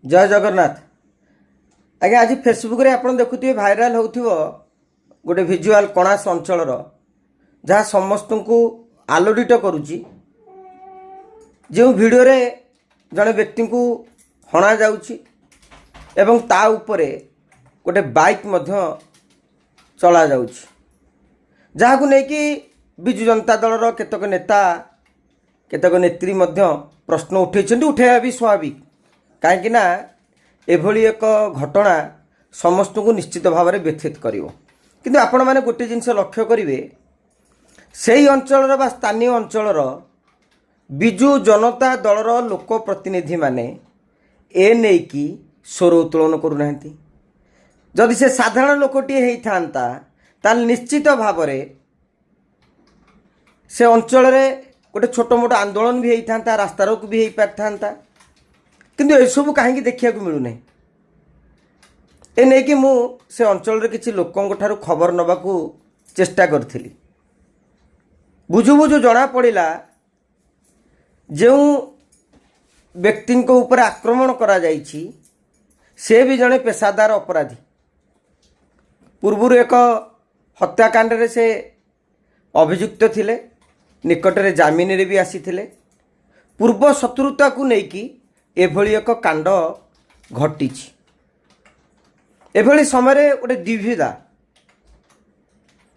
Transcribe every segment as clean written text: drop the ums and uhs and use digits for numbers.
जय जगन्नाथ। आज्ञा आज फेसबुक रे आप देखुए भाइराल होथिबो गोटे विजुआल कणास अंचल जहाँ समस्त को आलोड़ित करुच्ची। जो भिडियो रे जड़े व्यक्ति को हणा जाउची एवं ता उपरे गोटे बाइक मध्य चला जाउची, जहाँ को लेकिन विजु जनता दल केतक नेता केतक नेत्री मध्य प्रश्न उठाइबा भी स्वाभाविक, कहीं एभली एक घटना समस्त को निश्चित भाव में व्यथित करिवो। किंतु आपण माने गोटे जिनस लक्ष्य करिवे, सेही अंचल बा स्थानीय अंचल विजु जनता दलर लोक प्रतिनिधि माने ए नहीं कि स्वर उत्तोलन करूना। जदि से साधारण लोकटी होता ताल निश्चित भाव से अंचल गोटे छोट मोट आंदोलन भी होता, रास्ता रोक भी हो पारता, किंतु एसबू कहीं देखा मिलूना। ए नहीं कि मु से अंचल किसी लोकों ठारू खबर नबाकू चेष्टा करी। बुझु बुझु जना पड़ा जो व्यक्ति ऊपर आक्रमण करा जाइछि से भी जड़े पेशादार अपराधी। पूर्व एक हत्याकांड रे से अभियुक्त थिले, निकटरे जामिन रे भी आसी थिले। पूर्व शत्रुता को लेकिन एभली एक कांड घटी। एभली समय गोटे द्विविधा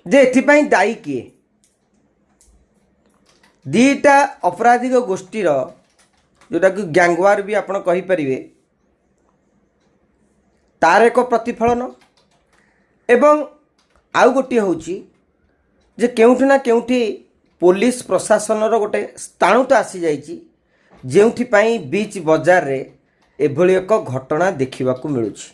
जे एथिपाई दायी किए। दीटा अपराधिक गोष्ठीर जोटा कि गैंगवार भी आपण कहि परिवे, तार एक प्रतिफलन एवं आउ गोटे होची जे केउठी ना केउठी पुलिस प्रशासन गोटे स्थाणुता आसी जाइछि, जेउथि पई बीच बाजार रे एभली एक घटना देखिबा को मिलुछि।